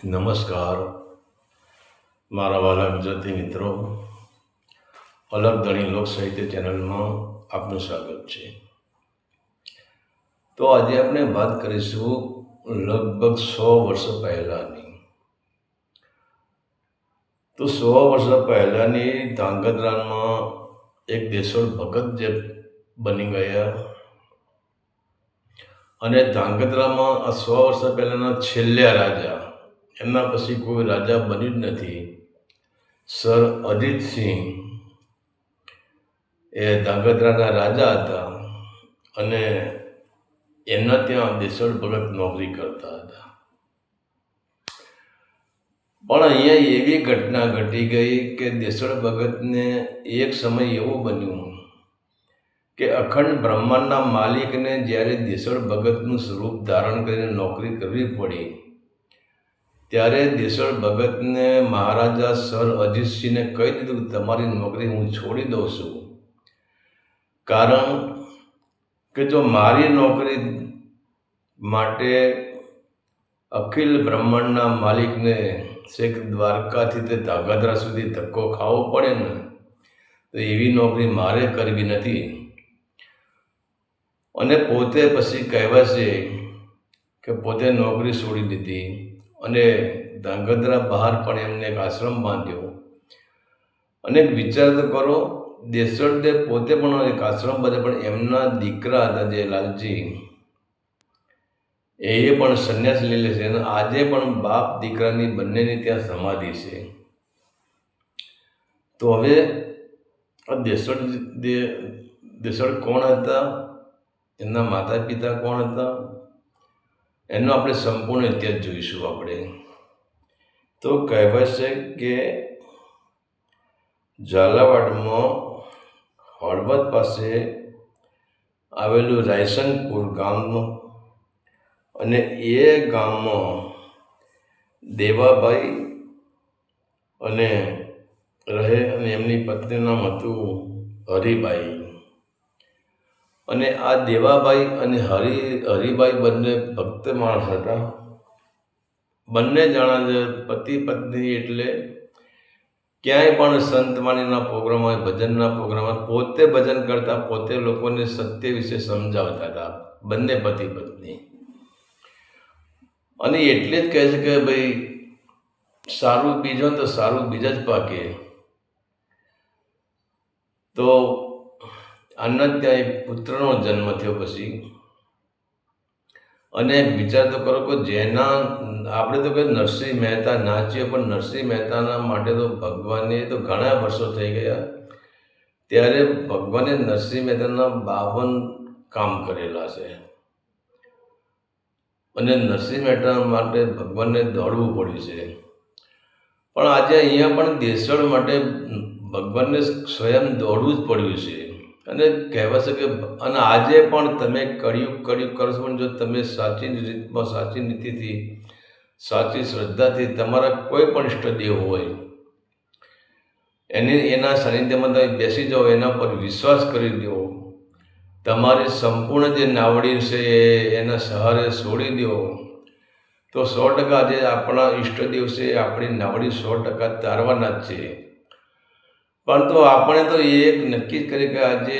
નમસ્કાર મારા વાલા ગુજરાતી મિત્રો, અલગ ધણી લોક સાહિત્ય ચેનલમાં આપનું સ્વાગત છે. તો આજે આપણે વાત કરીશું લગભગ 100 વર્ષ પહેલાંની. તો 100 વર્ષ પહેલાંની ધાંગધ્રામાં એક દેશોળ ભગત જે બની ગયા, અને ધાંગધ્રામાં આ 100 વર્ષ પહેલાંના છેલ્લા રાજા, એમના પછી કોઈ રાજા બન્યું જ નથી, સર અજીતસિંહ એ ધાંગધ્રાના રાજા હતા. અને એમના ત્યાં દેશળ ભગત નોકરી કરતા હતા. પણ અહીંયા એવી ઘટના ઘટી ગઈ કે દેશળ ભગતને એક સમય એવો બન્યું કે અખંડ બ્રહ્માંડના માલિકને જ્યારે દેશળ ભગતનું સ્વરૂપ ધારણ કરીને નોકરી કરવી પડી, ત્યારે દેશળ ભગતને મહારાજા સર અજીતસિંહને કહી દીધું કે તમારી નોકરી હું છોડી દઉં છું, કારણ કે જો મારી નોકરી માટે અખિલ બ્રહ્માંડના માલિકને છેક દ્વારકાથી તે ધાંગધ્રા સુધી ધક્કો ખાવો પડે ને, તો એવી નોકરી મારે કરવી નથી. અને પોતે પછી કહેવાય છે કે પોતે નોકરી છોડી દીધી અને ધાંગધ્રા બહાર પણ એમને એક આશ્રમ બાંધ્યો. અને વિચાર તો કરો, દેશળદેવ પોતે પણ એક આશ્રમ બાંધ્યો, પણ એમના દીકરા હતા જે લાલજી, એ પણ સંન્યાસ લઈ લે છે. અને આજે પણ બાપ દીકરાની બંનેની ત્યાં સમાધિ છે. તો હવે આ દેશળ કોણ હતા, એમના માતા પિતા કોણ હતા, એનો આપણે સંપૂર્ણ ઇતિહાસ જોઈશું આપણે. તો કહેવાય છે કે ઝાલાવાડમાં હળવદ પાસે આવેલું રાયસંગપુર ગામનું, અને એ ગામમાં દેવાભાઈ અને રહે, અને એમની પત્નીનું નામ હતું હરિભાઈ. અને આ દેવાભાઈ અને હરિભાઈ બંને ભક્ત માણસ હતા. બંને જણા પતિ પત્ની, એટલે ક્યાંય પણ સંતવાણીના પ્રોગ્રામ હોય, ભજનના પ્રોગ્રામ હોય, પોતે ભજન કરતા, પોતે લોકોને સત્ય વિશે સમજાવતા હતા, બંને પતિ પત્ની. અને એટલે જ કહે છે કે ભાઈ, સારું બીજો તો સારું બીજા જ પાકે. તો આના ત્યાં એક પુત્રનો જન્મ થયો પછી. અને વિચાર તો કરો કે જેના આપણે તો કહીએ નરસિંહ મહેતા નાચ્યો, પણ નરસિંહ મહેતાના માટે તો ભગવાને તો ઘણા વર્ષો થઈ ગયા, ત્યારે ભગવાને નરસિંહ મહેતાના 52 કામ કરેલા છે. અને નરસિંહ મહેતા માટે ભગવાનને દોડવું પડ્યું છે. પણ આજે અહીંયા પણ દેશળ માટે ભગવાનને સ્વયં દોડવું જ પડ્યું છે. અને કહેવાય છે કે અને આજે પણ તમે કળિયુગ કરો છો, પણ જો તમે સાચી રીતમાં, સાચી નીતિથી, સાચી શ્રદ્ધાથી તમારા કોઈ પણ ઇષ્ટદેવ હોય એના સાનિધ્યમાં તમે બેસી જાઓ, એના પર વિશ્વાસ કરી દો, તમારી સંપૂર્ણ જે નાવડી છે એના સહારે છોડી દો, તો 100% આજે આપણા ઈષ્ટદેવ છે, આપણી નાવડી 100% તારવાના જ છે. પરંતુ આપણે તો એક નક્કી કરી કે આજે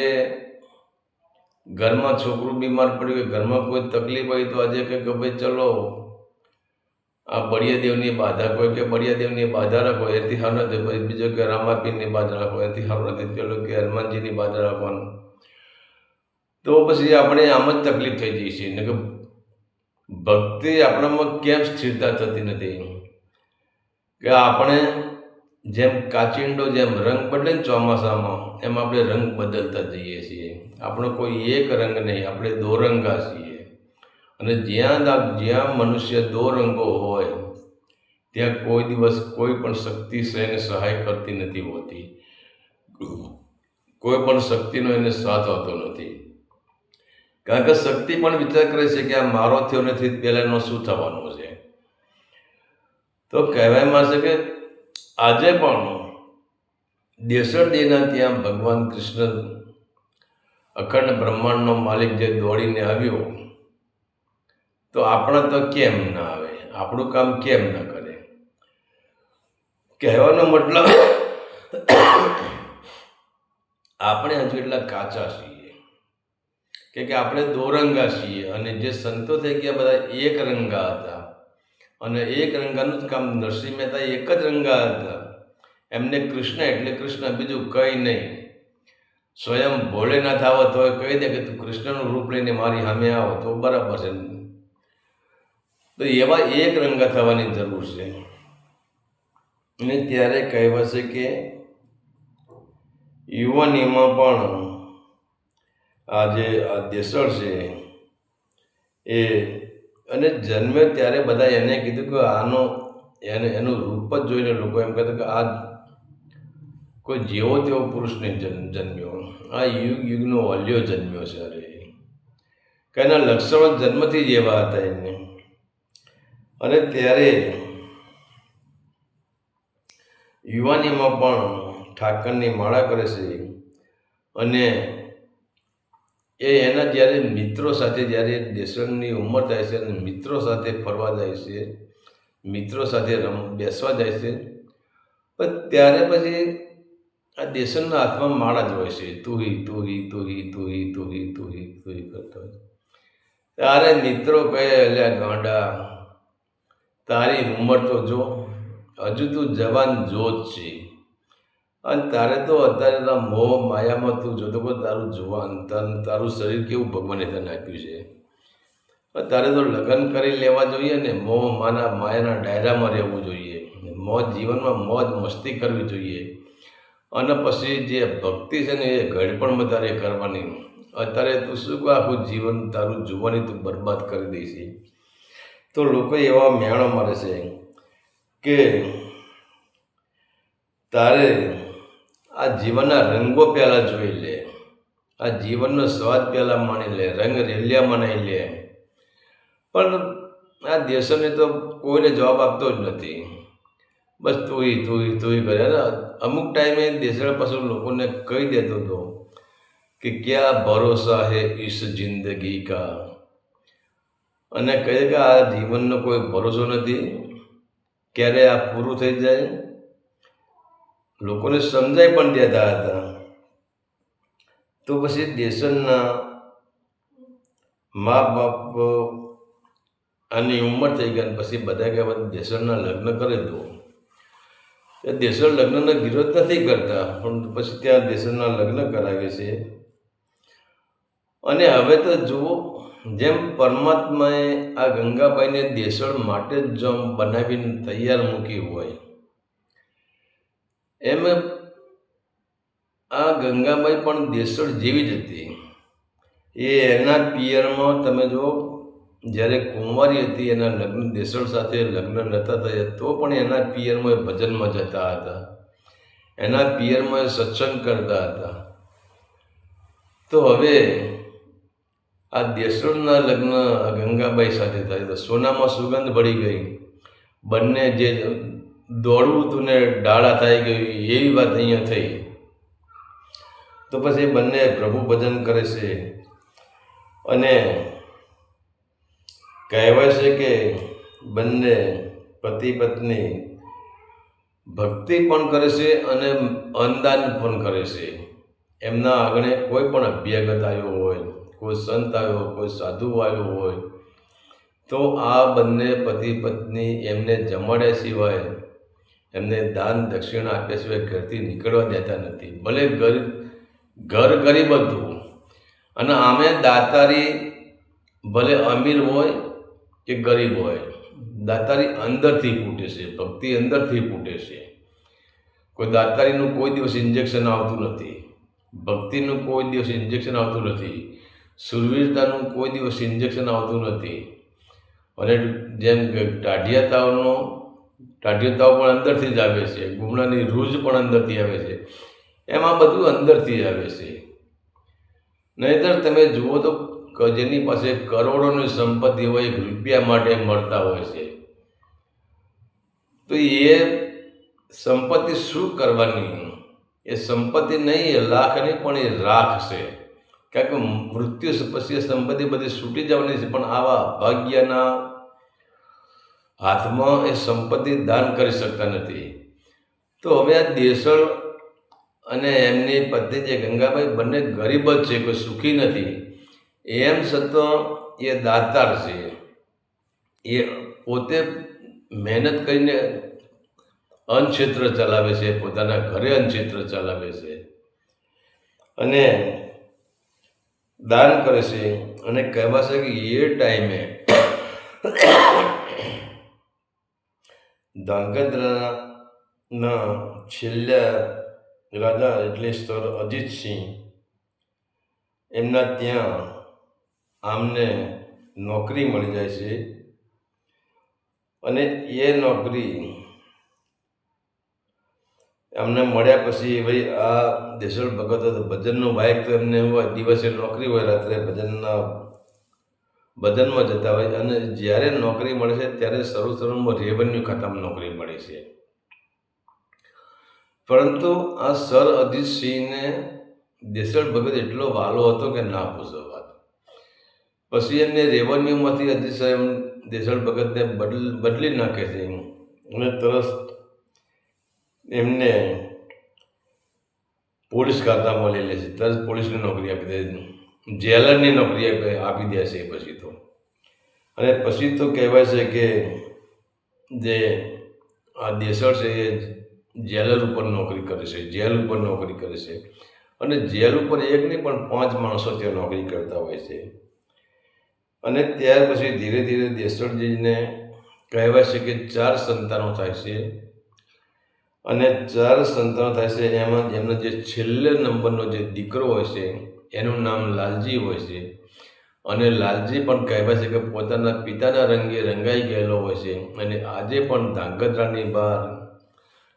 ઘરમાં છોકરું બીમાર પડ્યું, કે ઘરમાં કોઈ તકલીફ હોય, તો આજે કે ભાઈ ચલો આ બળિયાદેવની બાધા, કોઈ કે બળિયાદેવની બાધા રાખો, એથી સારું નથી. પછી બીજો કે રામાપીરની બાધા રાખો, એથી સારું નથી. ચલો કે હનુમાનજીની બાધા રાખવાનું. તો પછી આપણે આમ જ તકલીફ થઈ જઈએ છીએ ને કે ભક્તિ આપણામાં કેમ સ્થિરતા થતી નથી, કે આપણે જેમ કાચિંડો જેમ રંગ બદલે ને ચોમાસામાં, એમ આપણે રંગ બદલતા જઈએ છીએ. આપણો કોઈ એક રંગ નહીં, આપણે દોરંગા છીએ. અને જ્યાં મનુષ્ય દોરંગો હોય, ત્યાં કોઈ દિવસ કોઈ પણ શક્તિ છે એને સહાય કરતી નથી હોતી, કોઈ પણ શક્તિનો એને સાથ હોતો નથી. કારણ કે શક્તિ પણ વિચાર કરે છે કે આ મારો થયો નથી, પહેલાંનો શું થવાનું છે. તો કહેવામાં છે કે આજે પણ દેશળદેવના ત્યાં ભગવાન કૃષ્ણ અખંડ બ્રહ્માંડનો માલિક જે દોડીને આવ્યો, તો આપણા તો કેમ ના આવે, આપણું કામ કેમ ન કરે. કહેવાનો મતલબ આપણે હજુ એટલા કાચા છીએ કે આપણે દોરંગા છીએ, અને જે સંતો થઈ ગયા બધા એક રંગા હતા, અને એક રંગાનું જ કામ. નરસિંહ મહેતા એક જ રંગા હતા. એમને કૃષ્ણ એટલે કૃષ્ણ, બીજું કંઈ નહીં. સ્વયં ભોલેનાથ આવો તો કહી દે કે તું કૃષ્ણનું રૂપ લઈને મારી સામે આવો તો બરાબર છે. તો એવા એક રંગા થવાની જરૂર છે. અને ત્યારે કહેવાશે કે યુવાનીમાં પણ આ દેસળ છે એ, અને જન્મ્યો ત્યારે બધા એને કીધું કે એનું રૂપ જ જોઈને લોકો એમ કહેતા કે આ કોઈ જેવો તેવો પુરુષ નહીં જન્મ્યો, આ યુગનો ઓલ્યો જન્મ્યો છે. અરે કે એના લક્ષણો જન્મથી જ એવા હતા એને. અને ત્યારે યુવાનીમાં પણ ઠાકરની માળા કરે છે, અને એના જ્યારે મિત્રો સાથે, જ્યારે દેસળની ઉંમર થાય છે અને મિત્રો સાથે ફરવા જાય છે, મિત્રો સાથે બેસવા જાય છે, પણ ત્યારે પછી આ દેસળના હાથમાં માળા જ હોય છે. તુહી તુહી તુહી તુહી તુહી તુહી તુહી કરતા હોય. ત્યારે મિત્રો કહે, અલ્યા ગાંડા, તારી ઉંમર તો જો, હજુ તું જવાન જોત છે, અને તારે તો અત્યારે મોહ માયામાં તું જોતો કે તારું જુવાન તારું શરીર કેવું ભગવાને તને આપ્યું છે. તારે તો લગ્ન કરી લેવા જોઈએ ને મોહ માયાના ડાયરામાં રહેવું જોઈએ, જીવનમાં મોજ મસ્તી કરવી જોઈએ, અને પછી જે ભક્તિ છે ને એ ઘડપણમાં તારે કરવાની. અત્યારે તું શું કહે આખું જીવન તારું જુવાની તું બરબાદ કરી દઈશ. તો લોકો એવા મેણો મારે છે કે તારે આ જીવનના રંગો પહેલાં જોઈ લે, આ જીવનનો સ્વાદ પહેલાં માણી લે, રંગ રેલિયા મનાઈ લે. પણ આ દેશોને તો કોઈને જવાબ આપતો જ નથી. બસ તુંય કરે. અમુક ટાઈમે દેશળ પાછું લોકોને કહી દેતો હતો કે ક્યાં ભરોસા હે ઇસ જિંદગી કા, અને કહે કે આ જીવનનો કોઈ ભરોસો નથી, ક્યારે આ પૂરું થઈ જાય. લોકોને સમજાઈ પણ દેતા હતા. તો પછી દેશના મા બાપ આની ઉંમર થઈ ગઈ, પછી બધા કહેવાય દેશળના લગ્ન કરે દો. દેશળ લગ્નનો વિરોધ નથી કરતા, પણ પછી ત્યાં દેશળના લગ્ન કરાવે છે. અને હવે તો જુઓ, જેમ પરમાત્માએ આ ગંગાબાઈને દેશળ માટે જ બનાવીને તૈયાર મૂકી હોય, એમ આ ગંગાબાઈ પણ દેશળ જેવી જ હતી. એના પિયરમાં તમે જો, જ્યારે કુંવારી હતી એના લગ્ન દેશળ સાથે લગ્ન નહોતા થયા તો પણ એના પિયરમાં ભજનમાં જતા હતા, એના પિયરમાં સત્સંગ કરતા હતા. તો હવે આ દેશળના લગ્ન ગંગાબાઈ સાથે થાય તો સોનામાં સુગંધ ભળી ગઈ. બંને જે દોડવું હતું ને ડાળા થઈ ગયું એવી વાત અહીંયા થઈ. તો પછી બંને પ્રભુ ભજન કરે છે, અને કહેવાય છે કે બંને પતિ પત્ની ભક્તિ પણ કરે છે અને અન્નદાન પણ કરે છે. એમના આંગણે કોઈ પણ અભ્યાગત આવ્યો હોય, કોઈ સંત આવ્યો, કોઈ સાધુ આવ્યો હોય, તો આ બંને પતિ પત્ની એમને જમાડ્યા સિવાય, એમને દાન દક્ષિણા આપ્યા સિવાય ઘરથી નીકળવા દેતા નથી. ભલે ઘર ગરીબ હતું, અને આમે દાતારી ભલે અમીર હોય કે ગરીબ હોય, દાતારી અંદરથી ફૂટે છે, ભક્તિ અંદરથી ફૂટે છે. કોઈ દાતારીનું કોઈ દિવસ ઇન્જેક્શન આવતું નથી, ભક્તિનું કોઈ દિવસ ઇન્જેક્શન આવતું નથી, સુરવીરતાનું કોઈ દિવસ ઇન્જેક્શન આવતું નથી. અને જેમ ટાઢિયા તાવ પણ અંદરથી જ આવે છે, ગુમડાની રૂજ પણ અંદરથી આવે છે, એમાં બધું અંદરથી આવે છે. નહીંતર તમે જુઓ તો જેની પાસે કરોડોની સંપત્તિ હોય, રૂપિયા માટે મળતા હોય છે, તો એ સંપત્તિ શું કરવાની? એ સંપત્તિ નહીં, એ લાખ નહીં, પણ એ રાખ છે. કારણ કે મૃત્યુ પછી સંપત્તિ બધી છૂટી જવાની છે, પણ આવા અભાગ્યના હાથમાં એ સંપત્તિ દાન કરી શકતા નથી. તો હવે આ દેસળ અને એમની પત્ની જે ગંગાબાઈ બંને ગરીબ જ છે, કોઈ સુખી નથી. એમ છતાં એ દાતાર છે. એ પોતે મહેનત કરીને અન્નક્ષેત્ર ચલાવે છે, પોતાના ઘરે અન્નક્ષેત્ર ચલાવે છે અને દાન કરે છે. અને કહેવાશે કે એ ટાઈમે ધાંગધ્રાના છેલ્લા રાજા એટલે સર અજીતસિંહ એમના ત્યાં આમને નોકરી મળી જાય છે. અને એ નોકરી એમને મળ્યા પછી ભાઈ આ દેસળ ભગત હતો, ભજનનો બાઇક તો એમને હોય, દિવસે નોકરી હોય, રાત્રે ભજનમાં જતા હોય. અને જ્યારે નોકરી મળે છે ત્યારે શરૂમાં રેવન્યુ ખાતામાં નોકરી મળે છે. પરંતુ આ સર અજીતસિંહને દેસળ ભગત એટલો વાલો હતો કે ના પૂછો વાત. પછી એમને રેવન્યુમાંથી અજીત સાહેબ દેસળ ભગતને બદલી નાખે છે અને તરત એમને પોલીસ ખાતામાં લઈ લે છે. તરત પોલીસની નોકરી આપી દે, જેલરની નોકરી આપી દે છે પછી તો. અને પછી તો કહેવાય છે કે જે આ દેસળ છે એ જેલર ઉપર નોકરી કરે છે, જેલ ઉપર નોકરી કરે છે. અને જેલ ઉપર એક નહીં પણ 5 માણસો ત્યાં નોકરી કરતા હોય છે. અને ત્યાર પછી ધીરે ધીરે દેસળજીને કહેવાય છે કે 4 સંતાનો થાય છે. અને 4 સંતાનો થાય છે એમાં એમનો જે છેલ્લે નંબરનો જે દીકરો હોય છે એનું નામ લાલજી હોય છે. અને લાલજી પણ કહેવાય છે કે પોતાના પિતાના રંગે રંગાઈ ગયેલો હોય છે. અને આજે પણ ધાંગધ્રાની બહાર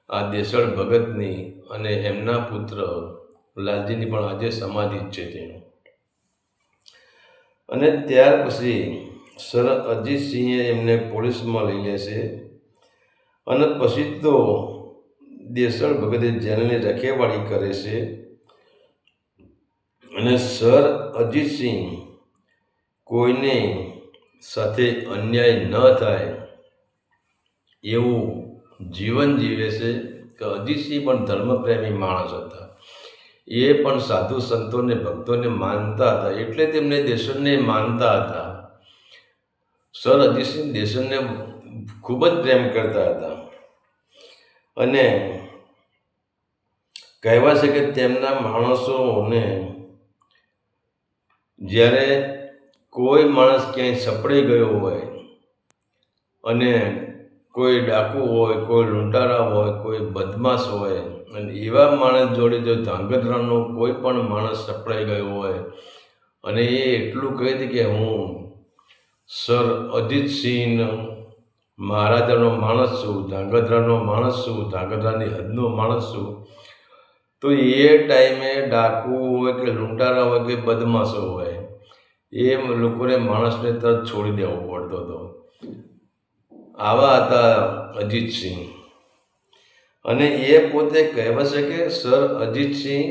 આ દેસળ ભગતની અને એમના પુત્ર લાલજીની પણ આજે સમાધિ જ છે તેનું. અને ત્યાર પછી સર અજીતસિંહે એમને પોલીસમાં લઈ લે છે. અને પછી તો દેસળ ભગતે જેલની રખેવાળી કરે છે. અને સર અજીતસિંહ કોઈને સાથે અન્યાય ન થાય એવું જીવન જીવે છે. કે અજીતસિંહ પણ ધર્મપ્રેમી માણસ હતા. એ પણ સાધુ સંતોને ભક્તોને માનતા હતા, એટલે તેમને દેસળને માનતા હતા. સર અજીતસિંહ દેસળને ખૂબ જ પ્રેમ કરતા હતા. અને કહેવાય છે કે તેમના માણસોને જ્યારે કોઈ માણસ ક્યાંય સપડાઈ ગયો હોય અને કોઈ ડાકુ હોય, કોઈ લૂંટારા હોય, કોઈ બદમાશ હોય, અને એવા માણસ જોડે જો ધાંગધ્રાનો કોઈ પણ માણસ સપડાઈ ગયો હોય અને એ એટલું કહે છે કે હું સર અજીતસિંહનો મહારાજાનો માણસ છું, ધાંગધ્રાનો માણસ છું, ધાંગધ્રાની હદનો માણસ છું, તો એ ટાઈમે ડાકુ હોય કે લૂંટારા હોય કે બદમાશો હોય, એ લોકોને માણસને તરત છોડી દેવો પડતો હતો. આવા હતા અજીતસિંહ. અને એ પોતે કહેવાય છે કે સર અજીતસિંહ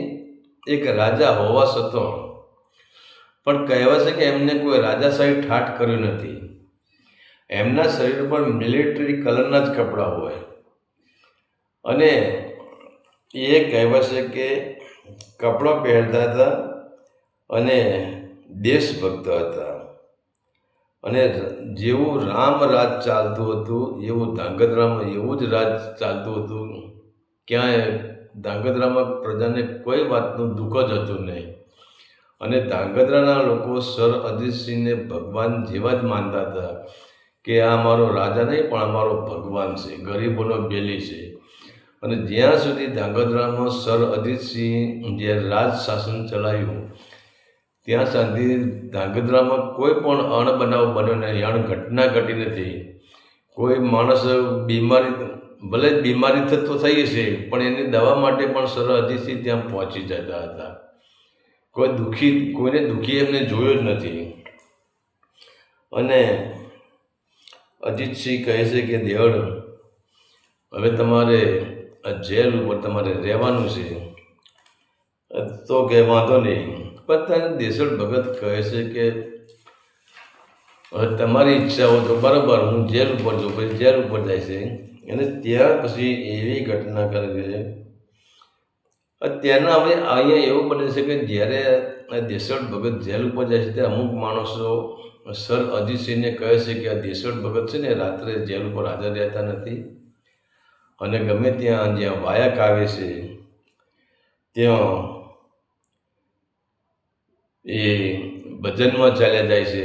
એક રાજા હોવા છતાં પણ કહેવાય છે કે એમને કોઈ રાજાશાહી ઠાઠ કર્યું નથી. એમના શરીર પર મિલિટરી કલરના જ કપડાં હોય. અને એ કહેવાય છે કે કપડાં પહેરતા હતા અને દેશભક્ત હતા. અને જેવું રામ રાજ ચાલતું હતું એવું ધાંગધ્રામાં એવું જ રાજ ચાલતું હતું. ક્યાંય ધાંગધ્રામાં પ્રજાને કોઈ વાતનું દુઃખ જ હતું નહીં. અને ધાંગધ્રાના લોકો સર અજીતસિંહને ભગવાન જેવા જ માનતા હતા કે આ મારો રાજા નહીં પણ અમારો ભગવાન છે, ગરીબોનો બેલી છે. અને જ્યાં સુધી ધાંગધ્રામાં સર અજીતસિંહ જે રાજ શાસન ચલાવ્યું ત્યાં સુધી ધાંગધ્રામાં કોઈ પણ અણબનાવ બન્યો નહીં, અણઘટના ઘટી નથી. કોઈ માણસ ભલે બીમારી થતો થઈ હશે પણ એની દવા માટે પણ સર અજીતસિંહ ત્યાં પહોંચી જતા હતા. કોઈને દુઃખી એમને જોયો જ નથી. અને અજીતસિંહ કહે છે કે દેવળ હવે તમારે આ જેલ ઉપર તમારે રહેવાનું છે. તો કે વાંધો નહીં. પણ ત્યારે દેસળ ભગત કહે છે કે હવે તમારી ઈચ્છા હોય તો બરાબર, હું જેલ ઉપર જાઉં. પછી જેલ ઉપર જાય છે. અને ત્યાર પછી એવી ઘટના કરે છે. ત્યારના હવે અહીંયા એવું બને છે કે જ્યારે આ દેશળ ભગત જેલ ઉપર જાય છે ત્યારે અમુક માણસો સર અજીતસિંહને કહે છે કે આ દેશળ ભગત છે ને રાત્રે જેલ ઉપર હાજર રહેતા નથી અને ગમે ત્યાં જ્યાં વાયક આવે છે ત્યાં એ ભજનમાં ચાલ્યા જાય છે.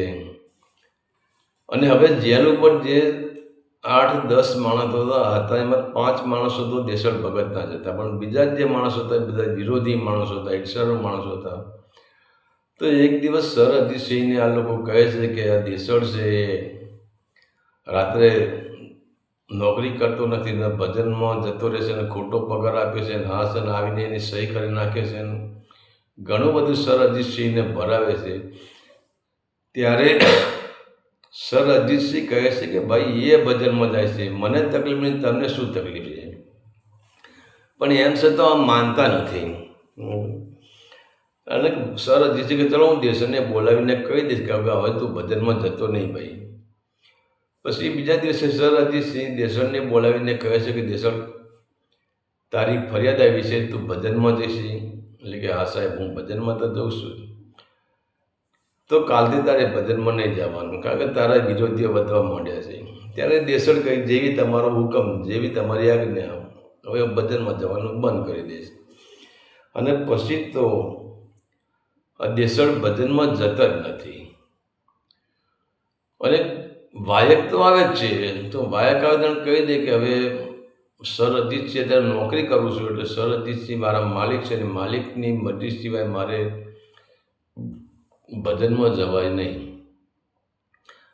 અને હવે જેલ ઉપર જે 8-10 માણસો હતા એમાં 5 માણસો તો દેશળ ભગતના જ હતા, પણ બીજા જે માણસો હતા એ બધા વિરોધી માણસો હતા, એકસરો માણસો હતા. તો એક દિવસ સર અજીતસિંહને આ લોકો કહે છે કે આ દેશળ છે રાત્રે નોકરી કરતો નથી ને ભજનમાં જતો રહેશે ને ખોટો પગાર આપે છે ને હાસન આવીને એની સહી કરી નાખે છે ને ઘણું બધું સર અજીતસિંહને ભરાવે છે. ત્યારે સર અજીતસિંહ કહે છે કે ભાઈ એ ભજનમાં જાય છે, મને તકલીફ નહીં, તમને શું તકલીફ છે? પણ એમ છતાં આમ માનતા નથી. અને સર અજીતસિંહ કે ચલો હું દેશને બોલાવીને કહી દઈશ કે હવે તું ભજનમાં જતો નહીં ભાઈ. પછી બીજા દિવસે સર અજીતસિંહ દેશળને બોલાવીને કહે છે કે દેશળ તારી ફરિયાદ આવી છે, તું ભજનમાં જઈશ? એટલે કે હા સાહેબ હું ભજનમાં તો જઉં છું. તો કાલથી તારે ભજનમાં નહીં જવાનું કારણ કે તારા વિરોધીઓ વધવા માંડ્યા છે. ત્યારે દેશળ કહી જેવી તમારો હુકમ, જેવી તમારી આજ્ઞા, હવે હું ભજનમાં જવાનું બંધ કરી દઈશ. અને પછી તો દેશળ ભજનમાં જતા જ નથી. અને વાયક તો આવે જ છે, તો વાયક આવે તો કહી દે કે હવે સર અજીતસિંહ અત્યારે નોકરી કરું છું એટલે સર અજીતસિંહ મારા માલિક છે ને માલિકની મરજી સિવાય મારે ભજનમાં જવાય નહીં.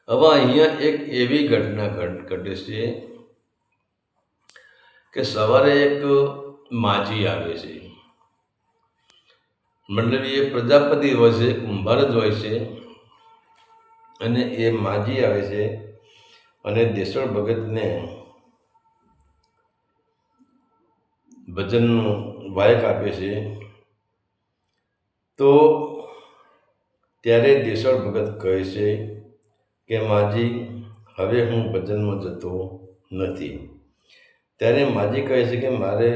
હવે અહીંયા એક એવી ઘટના ઘટે છે કે સવારે એક માજી આવે છે, મતલબ એ પ્રજાપતિ હોય છે, કુંભાર જ હોય છે. અને એ માજી આવે છે અને દેશળ ભગતને ભજનનું વાયક આપે છે. તો ત્યારે દેશળ ભગત કહે છે કે માજી હવે હું ભજનમાં જતો નથી. ત્યારે માજી કહે છે કે મારે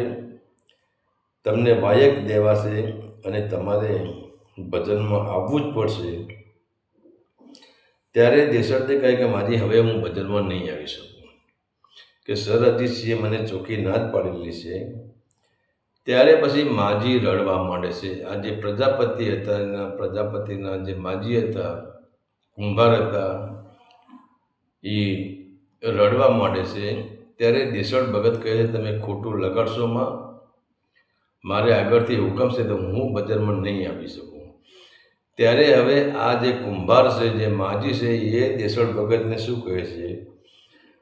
તમને વાયક દેવાશે અને તમારે ભજનમાં આવવું જ પડશે. ત્યારે દેશળે કહે કે માજી હવે હું ભજનમાં નહીં આવી શકું, કે સર અજીતસિંહે મને ચોખ્ખી ના જ પાડેલી છે. ત્યારે પછી માજી રડવા માંડે છે. આ જે પ્રજાપતિ હતા એના પ્રજાપતિના જે માજી હતા, કુંભાર હતા, એ રડવા માંડે છે. ત્યારે દેશળ ભગત કહે છે તમે ખોટું લગાડશો માં, મારે આગળથી હુકમ છે તો હું ભજનમાં નહીં આવી શકું. ત્યારે હવે આ જે કુંભાર છે, જે માજી છે, એ દેશળ ભગતને શું કહે છે?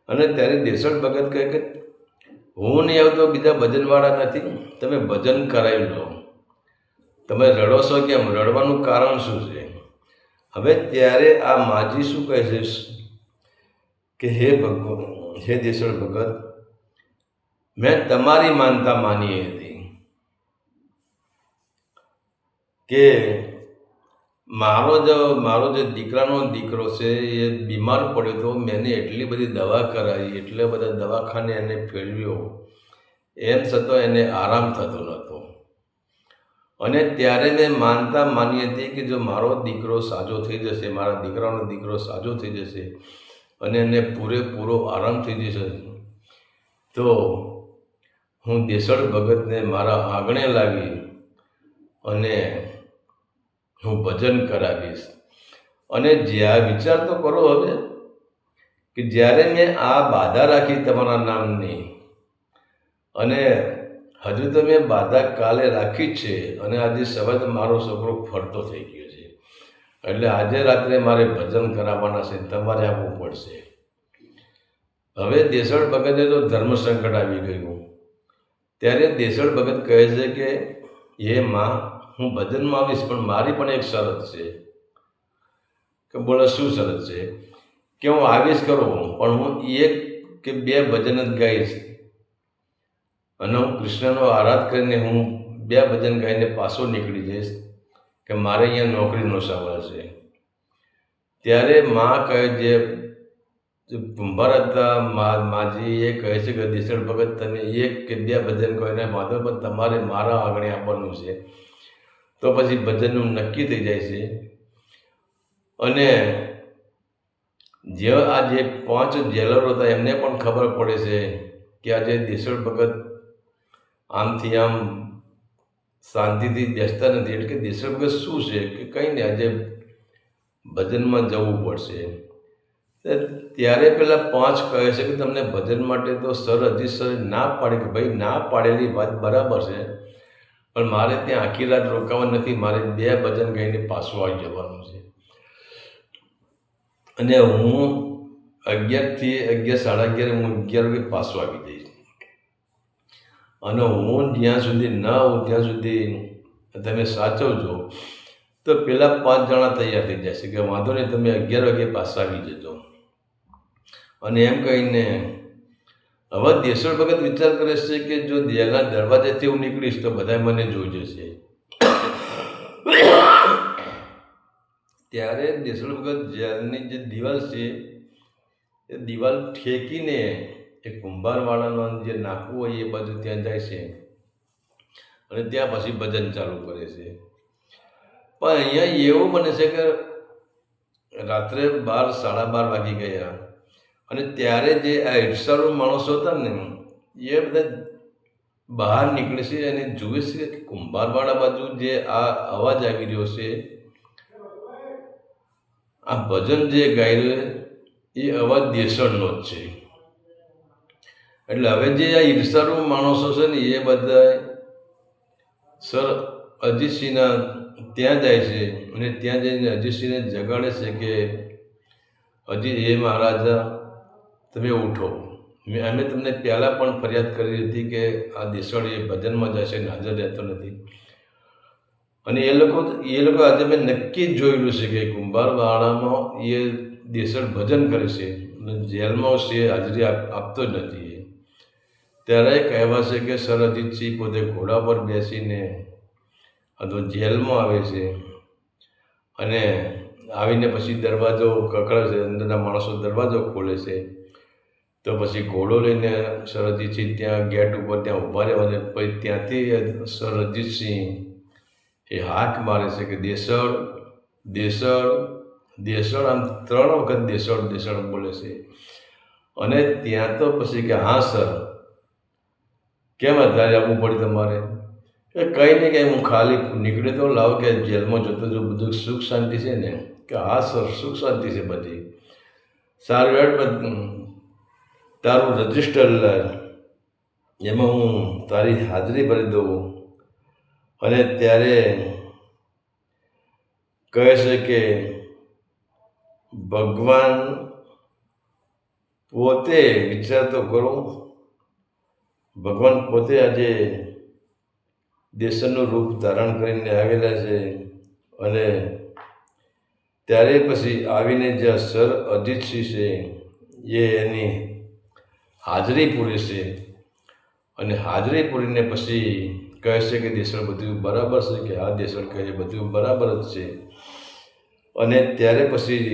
અને ત્યારે દેશળ ભગત કહે કે હું નહીં આવતો, બીજા ભજનવાળા નથી, તમે ભજન કરાવી લો. તમે રડો છો કેમ? રડવાનું કારણ શું છે? હવે ત્યારે આ માજી શું કહે છે કે હે ભગવાન, હે દેશળ ભગત, મેં તમારી માનતા માની હતી કે મારો જે દીકરાનો દીકરો છે એ બીમાર પડ્યો તો મેં એટલી બધી દવા કરાવી, એટલા બધા દવાખાને એને ફેરવ્યો, એમ છતાં એને આરામ થતો નહોતો. અને ત્યારે મેં માનતા માની હતી કે જો મારો દીકરો સાજો થઈ જશે, મારા દીકરાનો દીકરો સાજો થઈ જશે અને એને પૂરેપૂરો આરામ થઈ જશે તો હું દેશળ ભગતને મારા આંગણે લાવી અને હું ભજન કરાવીશ. અને જ્યાં વિચાર તો કરો હવે કે જ્યારે મેં આ બાધા રાખી તમારા નામની, અને હજુ તો મેં બાધા કાલે રાખી જ છે, અને આજે સવારે મારો છોકરો ફરતો થઈ ગયો છે, એટલે આજે રાત્રે મારે ભજન કરાવવાના છે, તમારે આવવું પડશે. હવે દેશળ ભગતે તો ધર્મ સંકટ આવી ગયું. ત્યારે દેશળ ભગત કહે છે કે એ માં, હું ભજનમાં આવીશ પણ મારી પણ એક શરત છે. કે બોલો શું શરત છે? કે હું આવીશ કરું પણ હું 1 કે 2 ભજન જ ગાઈશ અને હું કૃષ્ણનો આરાધ કરીને હું 2 ભજન ગાઈને પાછો નીકળી જઈશ, કે મારે અહીંયા નોકરીનો સવાલ છે. ત્યારે માં કહે જે જે કુંભાર હતા માજી એ કહે છે કે દેસળ ભગત તમે 1 કે 2 ભજન કહો એને વાંધો, પણ તમારે મારા આંગણે આપવાનું છે. તો પછી ભજનનું નક્કી થઈ જાય છે. અને જે આ જે 5 જેલરો હતા એમને પણ ખબર પડે છે કે આ જે દેસળ ભગત આમથી આમ શાંતિથી બેસતા નથી, એટલે કે દેસળ ભગત શું છે કે કંઈ નહીં, આજે ભજનમાં જવું પડશે. ત્યારે પેલા 5 કહે છે કે તમને ભજન માટે તો સર ના પાડે કે ભાઈ ના પાડેલી વાત બરાબર છે, પણ મારે ત્યાં આખી રાત રોકાવા નથી, મારે 2 ભજન ગાઈને પાછું આવી જવાનું છે. અને હું 11 થી 11, સાડા 11 હું 11 વાગે પાછો આવી જઈશ. અને હું જ્યાં સુધી ન આવું ત્યાં સુધી તમે સાચવજો. તો પેલા 5 જણા તૈયાર થઈ જશે કે વાંધો નહીં, તમે 11 વાગે પાછા આવી જજો. અને એમ કહીને હવે દેસળ ભગત વિચાર કરે છે કે જો જેલના દરવાજાથી હું નીકળીશ તો બધા મને જોઈ જશે. ત્યારે દેસળ ભગત જેલની જે દિવાલ છે એ દિવાલ ઠેકીને એ કુંભારવાળાનો જે નાકું હોય એ બાજુ ત્યાં જાય છે અને ત્યાં પછી ભજન ચાલુ કરે છે. પણ અહીંયા એવું બને છે કે રાત્રે 12, સાડા 12 વાગી ગયા અને ત્યારે જે આ ઈર્ષાળુ માણસો હતા ને એ બધા બહાર નીકળે છે અને જુએ છે કે કુંભારવાળા બાજુ જે આ અવાજ આવી રહ્યો છે, આ ભજન જે ગાઈ રહ્યો એ અવાજ દેસળનો જ છે. એટલે હવે જે આ ઈર્ષાળુ માણસો છે ને એ બધા સર અજીતસિંહના ત્યાં જાય છે અને ત્યાં જઈને અજીતસિંહને જગાડે છે કે અજીત, હે મહારાજા તમે ઉઠો, અમે તમને પહેલાં પણ ફરિયાદ કરી હતી કે આ દેસળ એ ભજનમાં જશે ને હાજર રહેતો નથી. અને એ લોકો આજે મેં નક્કી જ જોયેલું છે કે કુંભારવાડામાં એ દેસળ ભજન કરે છે અને જેલમાં છે હાજરી આપતો જ નથી. ત્યારે કહેવા છે કે સર અજીતસિંહ પોતે ઘોડા પર બેસીને અથવા જેલમાં આવે છે અને આવીને પછી દરવાજો કકડે છે, અંદરના માણસો દરવાજો ખોલે છે. તો પછી ઘોડો લઈને સર અજીતસિંહ ત્યાં ગેટ ઉપર ત્યાં ઊભા રહેવા અને પછી ત્યાંથી સર અજીતસિંહ એ હાક મારે છે કે દેસળ દેસળ દેસળ, આમ 3 વખત દેસળ દેસળ બોલે છે. અને ત્યાં તો પછી કે હા સર, કેમ અત્યારે આવવું પડ્યું તમારે? કે કંઈ નહીં, કંઈ હું ખાલી નીકળે તો લાવ કે જેલમાં જતો જો બધું સુખ શાંતિ છે ને? કે હા સર, સુખ શાંતિ છે બધી. સારું હેડ, તારું રજિસ્ટર લાવ, એમાં હું તારી હાજરી ભરી દઉં. અને ત્યારે કહે છે કે ભગવાન પોતે, વિચાર તો કરો, ભગવાન પોતે આજે દેસળનું રૂપ ધારણ કરીને આવેલા છે. અને ત્યારે પછી આવીને જે સર અજીતસિંહ છે એ એની હાજરી પૂરે છે અને હાજરી પૂરીને પછી કહે છે કે દેસળ બધું બરાબર છે? કે હા દેસળ કહે છે બધું બરાબર જ છે. અને ત્યારે પછી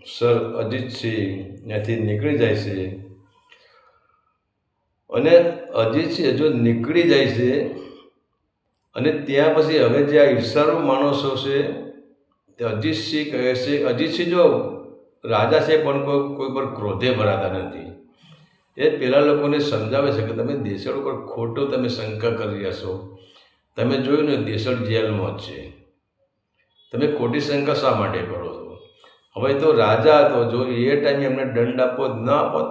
સર અજીતસિંહ ત્યાંથી નીકળી જાય છે. અને અજીતસિંહ હજુ નીકળી જાય છે અને ત્યાં પછી હવે જે આ ઈર્ષાળુ માણસો છે તે અજીતસિંહ કહે છે, અજીતસિંહ જો રાજા છે પણ કોઈ પર ક્રોધે ભરાતા નથી. એ પેલા લોકોને સમજાવે છે કે તમે દેસળ ઉપર ખોટો તમે શંકા કરી રહ્યા છો. તમે જોયું ને દેસળ જેલમાં જ છે, તમે ખોટી શંકા શા માટે કરો છો? હવે તો રાજા હતો, જો એ ટાઈમે એમને દંડ આપવો ન આપત,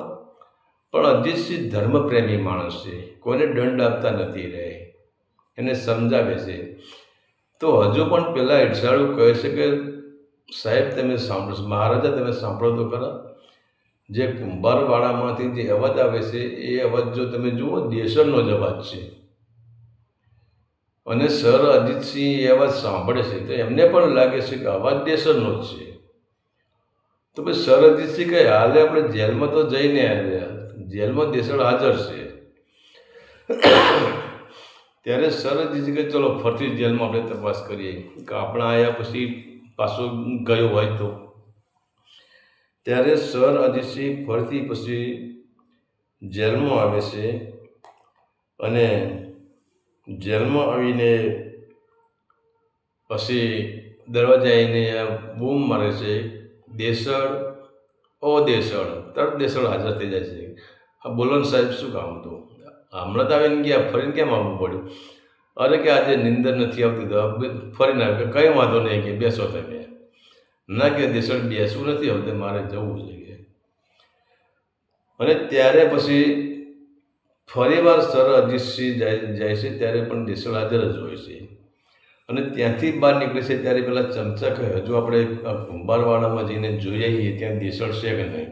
પણ અજીતસિંહ ધર્મપ્રેમી માણસ છે, કોઈને દંડ આપતા નથી રહે, એને સમજાવે છે. તો હજુ પણ પેલા ઈર્ષાળુ કહે છે કે સાહેબ તમે સાંભળો, મહારાજા તમે સાંભળો તો ખરા, જે કુંભારવાડામાંથી જે અવાજ આવે છે એ અવાજ જો તમે જુઓ દેસળનો જ અવાજ છે. અને સર અજીતસિંહ એ અવાજ સાંભળે છે તો એમને પણ લાગે છે કે અવાજ દેસળનો જ છે. તો પછી સર અજીતસિંહ કહે હાલે આપણે જેલમાં તો જઈને આવ્યા, જેલમાં દેસળ હાજર છે. ત્યારે સર અજીતસિંહ કહે ચલો ફરતી જેલમાં આપણે તપાસ કરીએ કે આપણા આવ્યા પછી પાછો ગયો હોય તો. ત્યારે સર અજીતસિંહ ફરીથી પછી જેલમાં આવે છે અને જેલમાં આવીને પછી દરવાજા આવીને બૂમ મારે છે, દેસળ ઓ દેસળ. તરત દેસળ હાજર થઈ જાય છે. હા બોલો ને સાહેબ, શું કામ હતું? હમણાં તો આવીને ગયા, ફરીને કેમ આવવું પડ્યું? અરે કે આજે નિંદર નથી આવતી તો ફરીને આવે. કંઈ વાંધો નહીં કે બેસો તમે. ના કે દેસળ બેસવું નથી આવતું, મારે જવું છે. અને ત્યારે પછી ફરીવાર સર અજીતસિંહ જાય છે, ત્યારે પણ દેસળ હાજર જ હોય છે. અને ત્યાંથી બહાર નીકળે છે ત્યારે પેલા ચમચા કહે હજુ આપણે કુંભારવાડામાં જઈને જોઈ આવીએ ત્યાં દેસળ છે કે નહીં.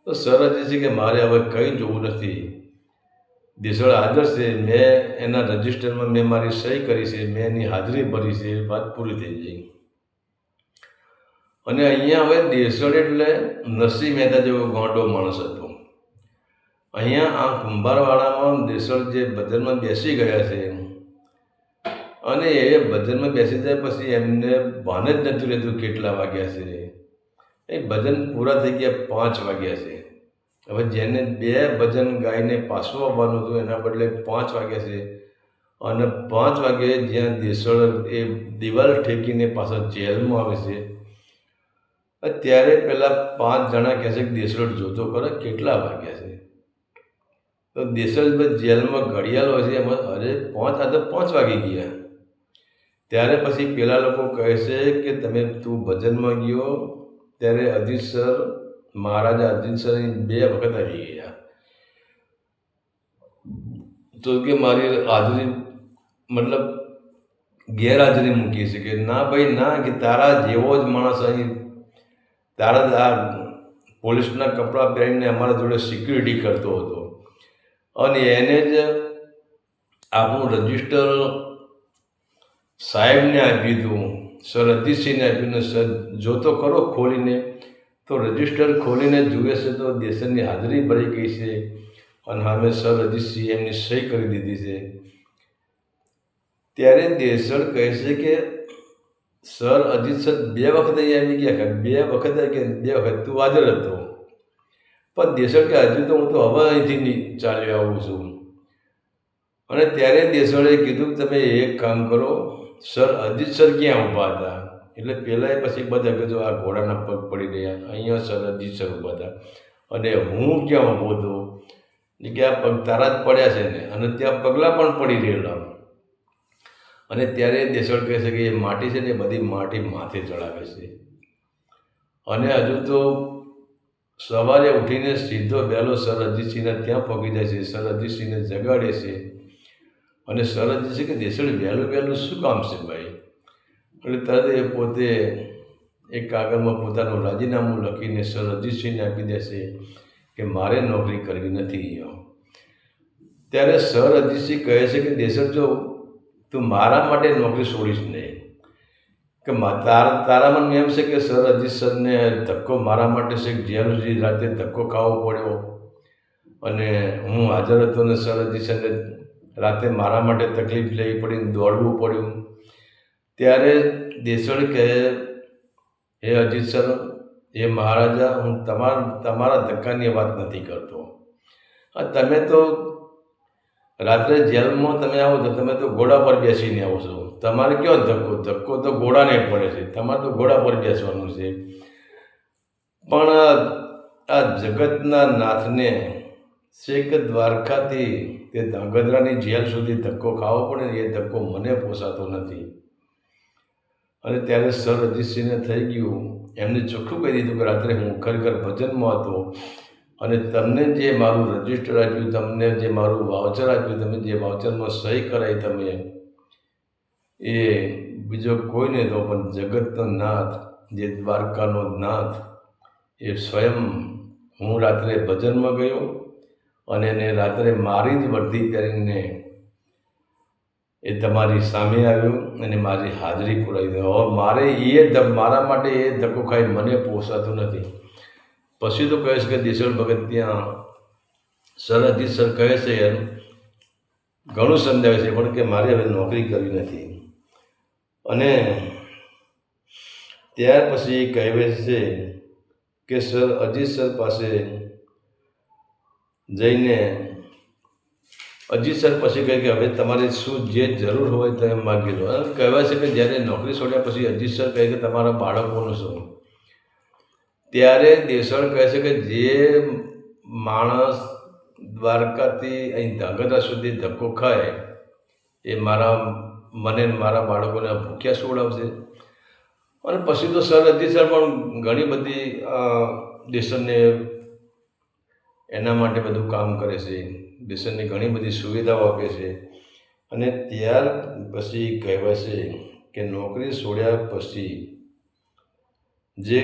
તો સર અજીતસિંહ કે મારે હવે કંઈ જોવું નથી, દેસળ હાજર છે, મેં એના રજિસ્ટરમાં મેં મારી સહી કરી છે, મેં એની હાજરી ભરી છે, વાત પૂરી થઈ ગઈ. અને અહીંયા હવે દેસળ એટલે નરસિંહ મહેતા જેવો ગાંડો માણસ હતો. અહીંયા આ કુંભારવાડામાં દેસળ જે ભજનમાં બેસી ગયા છે અને એ ભજનમાં બેસી જાય પછી એમને ભાન જ નથી રહેતું કેટલા વાગ્યા છે. એ ભજન પૂરા થઈ ગયા 5 વાગ્યા છે. હવે જેને 2 ભજન ગાઈને પાછું આવવાનું હતું એના બદલે 5 વાગ્યા છે. અને 5 વાગે જ્યાં દેસળ એ દિવાલ ઠેકીને પાછા જેલમાં આવે છે, ત્યારે પેલા 5 જણા કહે છે કે દેસળ જોતો કરે કેટલા વાગ્યા છે. તો દેસળ જેલમાં ઘડિયાળ હોય છે, એમાં અરે 5 આ તો 5 વાગી ગયા. ત્યારે પછી પેલા લોકો કહે છે કે તું ભજનમાં ગયો ત્યારે અજીતસર મહારાજા અજીતસર 2 વખત આવી ગયા. તો કે મારી હાજરી મતલબ ગેરહાજરી મૂકી છે કે ના ભાઈ ના, કે તારા જેવો જ માણસ અહીં તારા આ પોલીસના કપડાં પહેરીને અમારા જોડે સિક્યુરિટી કરતો હતો અને એને જ આપણું રજિસ્ટર સાહેબને આપ્યું હતું, સર અજીતસિંહને આપ્યું ને સર જોતો ખરો ખોલીને. તો રજિસ્ટર ખોલીને જુએ છે તો દેસળની હાજરી ભરી ગઈ છે અને હવે સર અજીતસિંહ એમની સહી કરી દીધી છે. ત્યારે દેસળ કહે છે કે સર અજીતસર 2 વખત અહીં આવી ગયા કે 2 વખત કે 2 વખત તું હાજર હતો. પણ દેસળ કે હજુ તો હું તો હવે અહીંથી ચાલ્યો આવું છું. અને ત્યારે દેસળે કીધું તમે એક કામ કરો, સર અજીતસર ક્યાં ઊભા હતા? એટલે પહેલાં પછી બધા કીધું આ ઘોડાના પગ પડી રહ્યા, અહીંયા સર અજીતસર ઊભા હતા અને હું ક્યાં ઊભો હતો? કે આ પગ તારા જ પડ્યા છે ને, અને ત્યાં પગલાં પણ પડી રહેલા. અને ત્યારે દેસળ કહે છે કે એ માટી છે ને એ બધી માટી માથે ચડાવે છે. અને હજુ તો સવારે ઉઠીને સીધો વહેલો સર અજીતસિંહને ત્યાં પહોંચી જાય છે, સર અજીતસિંહને જગાડે છે. અને સર અજીતસિંહ કે દેસળ વહેલું શું કામ છે ભાઈ? એટલે તરત એ પોતે એક કાગળમાં પોતાનું રાજીનામું લખીને સર અજીતસિંહને આપી દેશે કે મારે નોકરી કરવી નથી. ત્યારે સર અજીતસિંહ કહે છે કે દેસળ જો તું મારા માટે નોકરી છોડીશ નહીં, કે તારામાં એમ છે કે સર અજીતસરને ધક્કો મારા માટે છે, જેલ સુધી રાતે ધક્કો ખાવો પડ્યો અને હું હાજર હતો ને સર અજીતસરને રાતે મારા માટે તકલીફ લેવી પડી, દોડવું પડ્યું. ત્યારે દેસળ કહે હે અજીતસર, એ મહારાજા, હું તમારા ધક્કાની વાત નથી કરતો. તમે તો રાત્રે જેલમાં તમે આવો તો તમે તો ઘોડા પર બેસીને આવો છો, તમારે કયો ધક્કો તો ઘોડાને પડે છે, તમારે તો ઘોડા પર બેસવાનું છે. પણ આ જગતના નાથને છેક દ્વારકાથી તે ધાંગધ્રાની જેલ સુધી ધક્કો ખાવો પડે ને, એ ધક્કો મને પોસાતો નથી. અને ત્યારે સર અજીતસિંહને થઈ ગયું, એમને ચોખ્ખું કહી દીધું કે રાત્રે હું ખરેખર ભજનમાં હતો અને તમને જે મારું રજિસ્ટર આપ્યું, તમને જે મારું વાઉચર આપ્યું, તમે જે વાઉચરમાં સહી કરાવી તમે, એ બીજો કોઈને તો પણ જગતનો નાથ, જે દ્વારકાનો નાથ, એ સ્વયં હું રાત્રે ભજનમાં ગયો અને એને રાત્રે મારી જ વર્દી કરીને એ તમારી સામે આવ્યો અને મારી હાજરી પુરાવી દો. હવે મારા માટે એ ધક્કો ખાઈ મને પોસાતું નથી. પછી તો કહે છે કે દેસળ ભગત ત્યાં સર અજીતસર કહે છે યાર ઘણું સમજાવે છે પણ કે મારે હવે નોકરી કરવી નથી. અને ત્યાર પછી કહેવે છે કે સર અજીત સર પાસે જઈને અજીત સર પછી કહે કે હવે તમારે શું જે જરૂર હોય તો એમ માગી લો. કહેવાય છે કે જ્યારે નોકરી છોડ્યા પછી અજીત સર કહે કે તમારા બાળકોનું શું, ત્યારે દેસળ કહે છે કે જે માણસ દ્વારકાથી અહીં ધાંગધ્રા સુધી ધક્કો ખાય એ મને મારા બાળકોને ભૂખ્યા સુવડાવશે. અને પછી તો સર અજીત સર પણ ઘણી બધી દેશને એના માટે બધું કામ કરે છે, દેશની ઘણી બધી સુવિધાઓ આપે છે. અને ત્યાર પછી કહેવાય છે કે નોકરી છોડ્યા પછી જે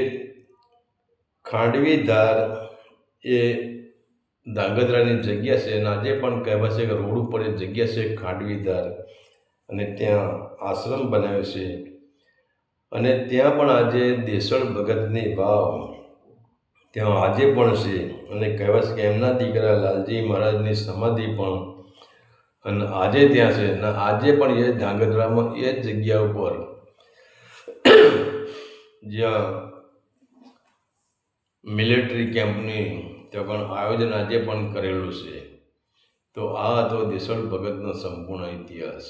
ખાંડવી ધાર એ ધાંગધ્રાની જગ્યા છે અને આજે પણ કહેવાય છે કે રોડ ઉપર એ જગ્યા છે ખાંડવી ધાર, અને ત્યાં આશ્રમ બનાવ્યો છે. અને ત્યાં પણ આજે દેસળ ભગતની વાવ ત્યાં આજે પણ છે. અને કહેવાય છે કે એમના દીકરા લાલજી મહારાજની સમાધિ પણ અને આજે ત્યાં છે. અને આજે પણ એ ધાંગધ્રામાં એ જ જગ્યા ઉપર જ્યાં મિલિટરી કેમ્પની ત્યાં પણ આયોજન આજે પણ કરેલું છે. તો આ હતો દેસળ ભગતનો સંપૂર્ણ ઇતિહાસ.